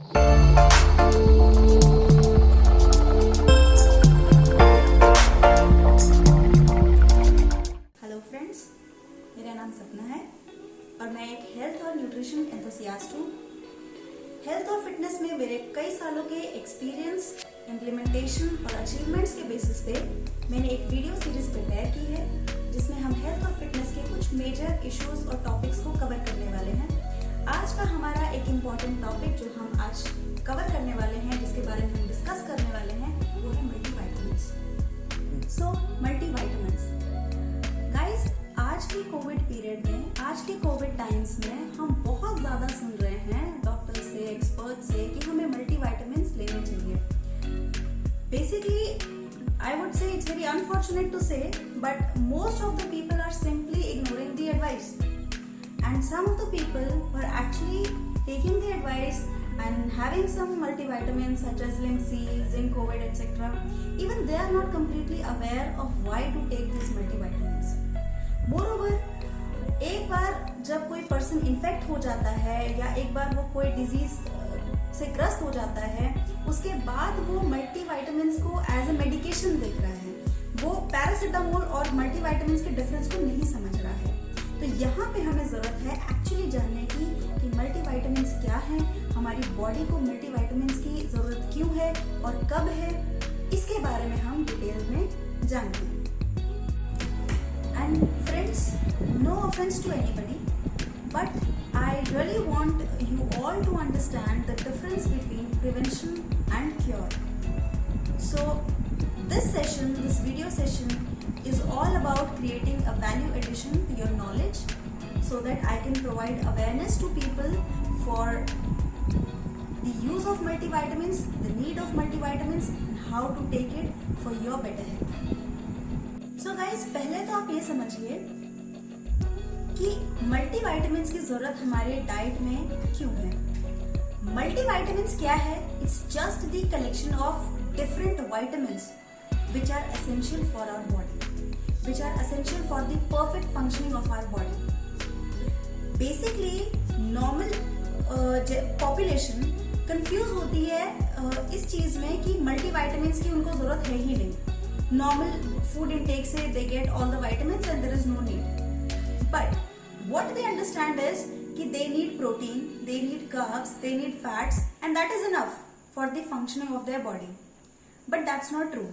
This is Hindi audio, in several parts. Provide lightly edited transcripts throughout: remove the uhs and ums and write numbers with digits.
हेलो फ्रेंड्स, मेरा नाम सपना है और मैं एक हेल्थ और न्यूट्रिशन एंथुसियास्ट हूँ। हेल्थ और फिटनेस में मेरे कई सालों के एक्सपीरियंस, इम्प्लीमेंटेशन और अचीवमेंट्स के बेसिस पे मैंने एक वीडियो सीरीज प्रिपेयर की है जिसमें हम हेल्थ और फिटनेस के कुछ मेजर इश्यूज और टॉपिक्स को कवर करने वाले हैं। आज का हमारा एक इम्पॉर्टेंट टॉपिक जो हम आज कवर करने वाले हैं, जिसके बारे में हम डिस्कस करने वाले हैं, वो है मल्टीविटामिन्स। सो मल्टीविटामिन्स गाइस, आज के कोविड पीरियड में, आज के कोविड टाइम्स में हम बहुत ज़्यादा सुन रहे हैं डॉक्टर से, एक्सपर्ट से कि हमें मल्टीविटामिन्स लेने चाहिए। Basically I would say it's very unfortunate to say, but most of the people are simply ignoring the advice. And some of the people who are actually taking the advice and having some multivitamins such as Lim-C, Zinc, COVID, etc. Even they are not completely aware of why to take these multivitamins. Moreover, एक बार जब कोई पर्सन इन्फेक्ट हो जाता है या एक बार वो कोई डिजीज से ग्रस्त हो जाता है, उसके बाद वो मल्टीविटामिन्स को एज ए मेडिकेशन देख रहा है। वो पैरासीटामोल और मल्टीविटामिन्स के डिफरेंस को नहीं समझ रहा है। तो यहाँ पे हमें जरूरत है एक्चुअली जानने की कि मल्टीविटामिन्स क्या है, हमारी बॉडी को मल्टीविटामिन्स की जरूरत क्यों है और कब है, इसके बारे में हम डिटेल में जानते हैं। And friends, no offence to anybody, but I really want you all to understand the difference between prevention and cure. So this video session is all about creating a value addition to your knowledge so that I can provide awareness to people for the use of multivitamins, the need of multivitamins and how to take it for your better health. So guys, पहले तो आप ये समझिए कि मल्टीविटामिन्स की जरूरत हमारे डाइट में क्यों है। मल्टीविटामिन्स क्या है? It's just the collection of different vitamins which are essential for our body, which are essential for the perfect functioning of our body. Basically normal population confuse होती है इस चीज में कि मल्टीविटामिन्स की उनको जरूरत है ही नहीं। नॉर्मल फूड इनटेक से they get all the vitamins and there is no need. But what they understand is कि they need protein, they need carbs, they need fats and that is enough for the functioning of their body. But that's not true.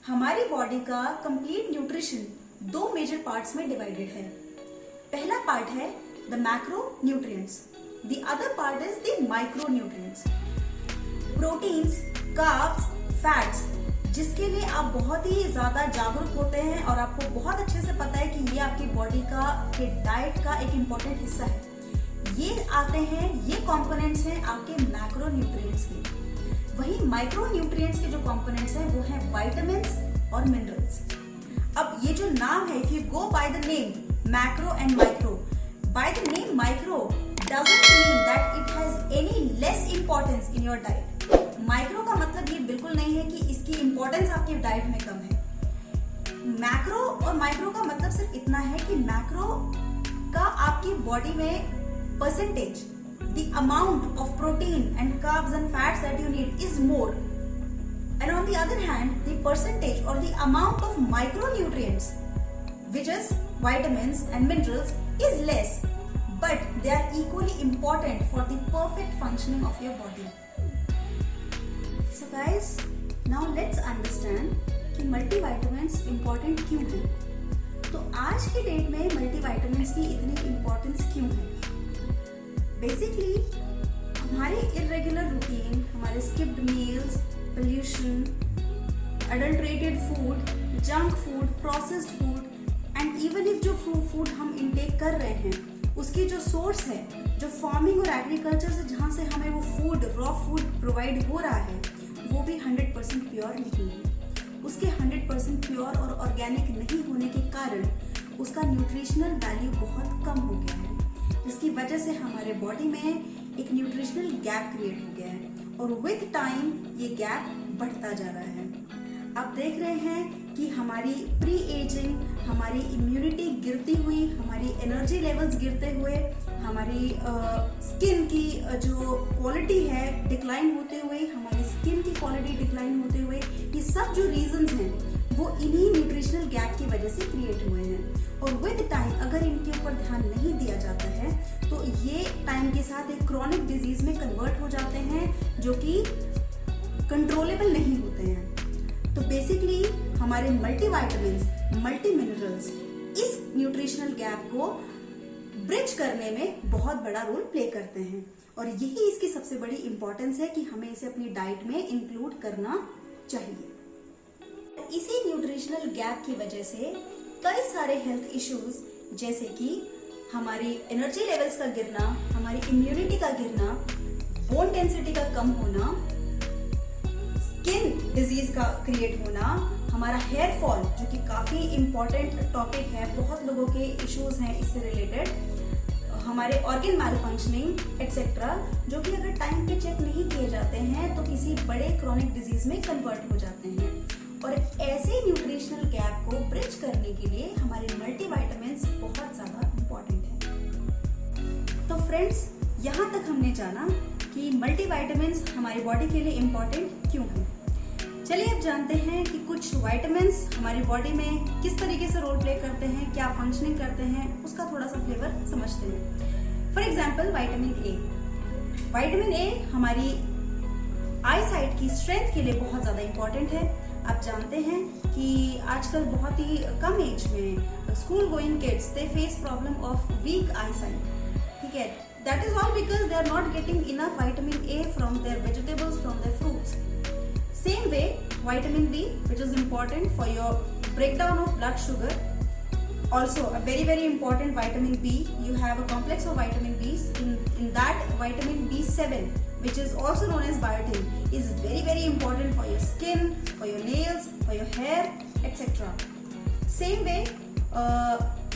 हमारी बॉडी का complete nutrition दो major parts में divided है। पहला part है the macronutrients, the other part is the micronutrients. Proteins, carbs, fats, जिसके लिए आप बहुत ही ज्यादा जागरूक होते हैं और आपको बहुत अच्छे से पता है कि ये आपकी बॉडी का, के डाइट का एक इम्पोर्टेंट हिस्सा है। ये आते हैं, ये कंपोनेंट्स हैं आपके मैक्रोन्यूट्रिएंट्स के। वहीं माइक्रोन्यूट्रिएंट्स के जो कंपोनेंट्स हैं वो हैं विटामिन्स और मिनरल्स। अब ये जो नाम है, if you go by the name macro and micro, by the name micro doesn't mean that it has any less importance in your diet. Micro का मतलब ये बिल्कुल नहीं है कि इसकी इंपॉर्टेंस आपकी डाइट में कम है। मैक्रो और माइक्रो का मतलब सिर्फ इतना है कि मैक्रो का आपकी बॉडी में percentage, the amount of protein and carbs and fats that you need is more, and on the other hand the percentage और the amount of micronutrients which is vitamins and minerals is less, but they are equally important for the perfect functioning of your body. So guys, now let's understand कि मल्टीविटामिन्स इम्पोर्टेंट क्यों है। तो आज की डेट में मल्टीविटामिन्स की इतनी इम्पोर्टेंस क्यों है? बेसिकली हमारे इरेगुलर रूटीन, हमारे skipped meals, pollution, adulterated food, junk food, processed food and even if जो फूड हम इनटेक कर रहे हैं उसकी जो सोर्स है, जो फार्मिंग और एग्रीकल्चर से जहाँ से हमें वो फूड, रॉ फूड प्रोवाइड हो रहा है, वो भी 100% प्योर नहीं है। उसके 100% प्योर और ऑर्गेनिक नहीं होने के कारण उसका न्यूट्रिशनल वैल्यू बहुत कम हो गया है, जिसकी वजह से हमारे बॉडी में एक न्यूट्रिशनल गैप क्रिएट हो गया है और विद टाइम ये गैप बढ़ता जा रहा है। आप देख रहे हैं कि हमारी प्री एजिंग, हमारी इम्यूनिटी गिरती हुई, हमारी एनर्जी लेवल्स गिरते हुए हमारी स्किन की जो क्वालिटी है डिक्लाइन होते हुए, हमारी स्किन की क्वालिटी डिक्लाइन होते हुए, ये सब जो रीजंस हैं वो इन्हीं न्यूट्रिशनल गैप की वजह से क्रिएट हुए हैं। और विद टाइम अगर इनके ऊपर ध्यान नहीं दिया जाता है तो ये टाइम के साथ एक क्रॉनिक डिजीज में कन्वर्ट हो जाते हैं जो कि कंट्रोलेबल नहीं होते हैं। तो बेसिकली हमारे मल्टीविटामिन्स, मल्टी मिनरल्स इस न्यूट्रिशनल गैप को ब्रिज करने में बहुत बड़ा रोल प्ले करते हैं और यही इसकी सबसे बड़ी इंपॉर्टेंस है कि हमें इसे अपनी डाइट में इंक्लूड करना चाहिए। इसी न्यूट्रिशनल गैप की वजह से कई सारे हेल्थ इश्यूज जैसे कि हमारी एनर्जी लेवल्स का गिरना, हमारी इम्यूनिटी का गिरना, बोन डेंसिटी का कम होना, स्किन डिजीज का क्रिएट होना, हमारा हेयर फॉल जो कि काफी इंपॉर्टेंट टॉपिक है, बहुत लोगों के इश्यूज हैं इससे रिलेटेड, हमारे ऑर्गन मैल्फंक्शनिंग एटसेट्रा, जो कि अगर टाइम पे चेक नहीं किए जाते हैं तो किसी बड़े क्रॉनिक डिजीज में कन्वर्ट हो जाते हैं। और ऐसे न्यूट्रिशनल गैप को ब्रिज करने के लिए हमारे मल्टीविटामिन्स बहुत ज्यादा इंपॉर्टेंट है। तो फ्रेंड्स, यहाँ तक हमने जाना कि मल्टीविटामिन्स हमारी बॉडी के लिए इंपॉर्टेंट क्यों है। चलिए अब जानते हैं कि कुछ विटामिन्स हमारी बॉडी में किस तरीके से रोल प्ले करते हैं, क्या फंक्शनिंग करते हैं, उसका थोड़ा सा फ्लेवर समझते हैं। For example vitamin A. Vitamin A हमारी आई साइट की स्ट्रेंथ के लिए बहुत ज्यादा इंपॉर्टेंट है। आप जानते हैं कि आजकल बहुत ही कम एज में school going kids they face problem of weak eye sight, ठीक है। That is all because they are not getting enough vitamin A from their vegetables, from their fruits. Same way, vitamin B, which is important for your breakdown of blood sugar. Also, a very important vitamin B. You have a complex of vitamin B's. In that, vitamin B7, which is also known as biotin, is very important for your skin, for your nails, for your hair, etc. Same way,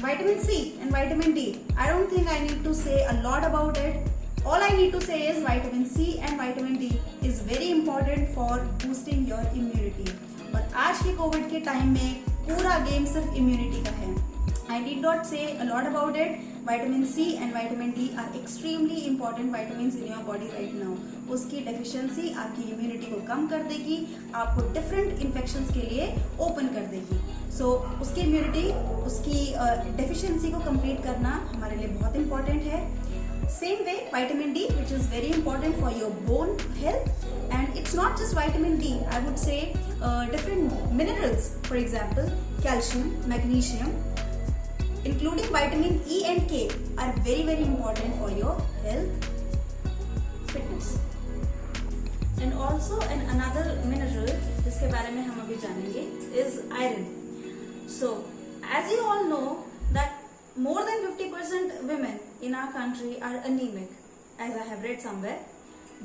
vitamin C and vitamin D. I don't think I need to say a lot about it. All I need to say is vitamin C and vitamin D is very important for boosting your immunity. और आज के कोविड के टाइम में पूरा गेम सिर्फ इम्यूनिटी का है। I need not say a lot about it. Vitamin C and vitamin D are extremely important vitamins in your body right now. उसकी डेफिशिएंसी आपकी इम्यूनिटी को कम कर देगी, आपको डिफरेंट इन्फेक्शंस के लिए ओपन कर देगी। सो उसकी इम्यूनिटी, उसकी डेफिशिएंसी को कंप्लीट करना हमारे लिए बहुत इंपॉर्टेंट है। Same way, vitamin D, which is very important for your bone health, and it's not just vitamin D. I would say different minerals, for example, calcium, magnesium, including vitamin E and K, are very important for your health, fitness. And also, another mineral जिसके बारे में हम अभी जानेंगे is iron. So, as you all know that more than 50% women in our country are anemic, as I have read somewhere.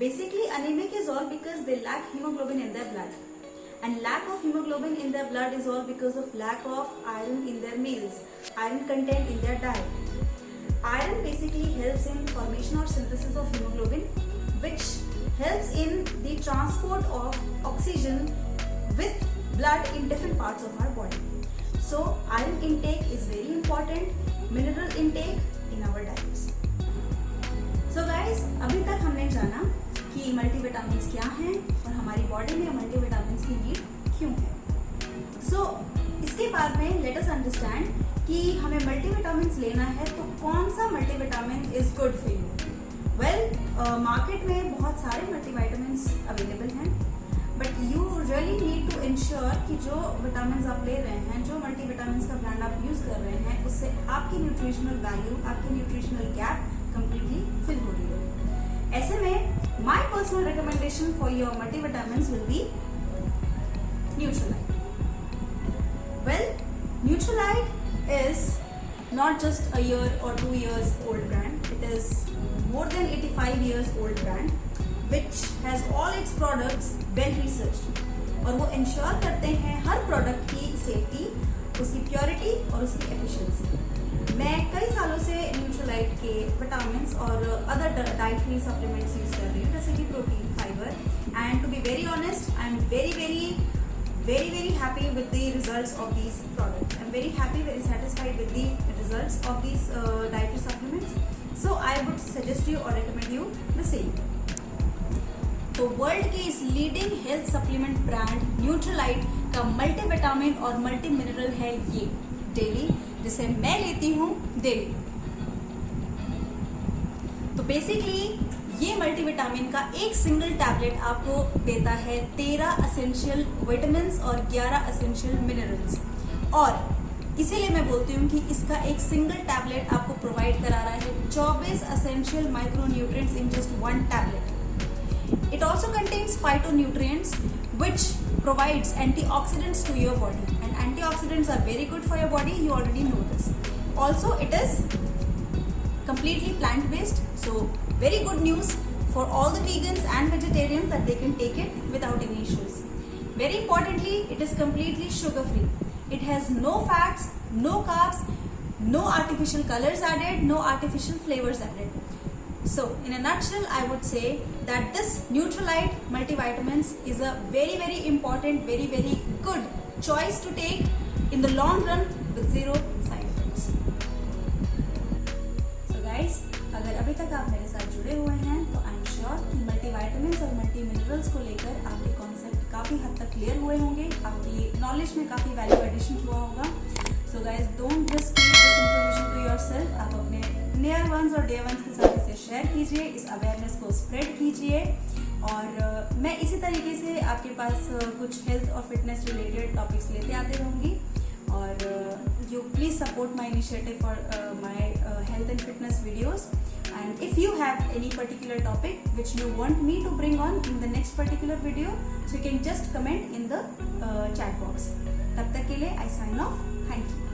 Basically, anemic is all because they lack hemoglobin in their blood, and lack of hemoglobin in their blood is all because of lack of iron in their meals, iron content in their diet. Iron basically helps in formation or synthesis of hemoglobin, which helps in the transport of oxygen with blood in different parts of our body. So, iron intake is very important. Mineral intake in our diets. So guys, अभी तक हमने जाना कि मल्टीविटामिन्स क्या हैं और हमारी बॉडी में मल्टीविटामिन्स की नीड क्यों है। So इसके बाद में लेट अस अंडरस्टैंड कि हमें मल्टीविटामिन्स लेना है तो कौन सा multivitamin is good for you. Well, market में बहुत सारे मल्टीविटामिन्स अवेलेबल हैं, but you really need to ensure कि जो विटामिन आप ले रहे हैं, जो मल्टीविटामिन का ब्रांड आप यूज कर रहे हैं, उससे आपकी न्यूट्रिशनल वैल्यू, आपकी न्यूट्रिशनल गैप कंप्लीटली फिल हो रही है। ऐसे में my personal recommendation for your multivitamin will be Nutrilite. Well, Nutrilite is not just a year or 2 years old brand, it is more than 85 years old brand which has all its products well researched, और वो इंश्योर करते हैं हर प्रोडक्ट की सेफ्टी, उसकी प्योरिटी और उसकी एफिशिएंसी। मैं कई सालों से न्यूट्रालाइट के विटामिन्स और अदर डाइटरी सप्लीमेंट्स यूज कर रही हूँ, जैसे कि protein, fibre, and to be very honest I am very happy with the results of these products. I'm very happy, very satisfied with the results of these dietary supplements. So I would suggest you or recommend you the same. तो वर्ल्ड के इस लीडिंग हेल्थ सप्लीमेंट ब्रांड न्यूट्रालाइट का मल्टीविटामिन और मल्टी मिनरल है ये डेली, जिसे मैं लेती हूँ डेली। तो बेसिकली ये मल्टीविटामिन का एक सिंगल टैबलेट आपको देता है 13 एसेंशियल विटामिन्स और 11 एसेंशियल मिनरल्स, और इसीलिए मैं बोलती हूँ कि इसका एक सिंगल टैबलेट आपको प्रोवाइड करा रहा है 24 essential micronutrients in just one tablet. It also contains phytonutrients which provides antioxidants to your body, and antioxidants are very good for your body, you already know this. Also it is completely plant based, so very good news for all the vegans and vegetarians that they can take it without any issues. Very importantly, it is completely sugar free. It has no fats, no carbs, no artificial colors added, no artificial flavors added. So in a nutshell, I would say that this Nutrilite multivitamins is a very important, very good choice to take in the long run with zero side effects. So guys, अगर अभी तक आप मेरे साथ जुड़े हुए हैं तो आई एम श्योर कि मल्टीविटामिन्स और मल्टी मिनरल्स को लेकर आपके कॉन्सेप्ट काफ़ी हद तक क्लियर हुए होंगे, आपकी नॉलेज में काफ़ी वैल्यू एडिशन हुआ होगा। So guys, don't just keep this information to yourself, आप अपने नियर वंस और डियर वंस के साथ इसे शेयर कीजिए, इस अवेयरनेस को स्प्रेड कीजिए, और मैं इसी तरीके से आपके पास कुछ हेल्थ और फिटनेस रिलेटेड टॉपिक्स लेते आते रहूँगी। और you please support my initiative for my health and fitness videos, and if you have any particular topic which you want me to bring on in the next particular video, so you can just comment in the chat box. तब तक के लिए I sign off. Thank you.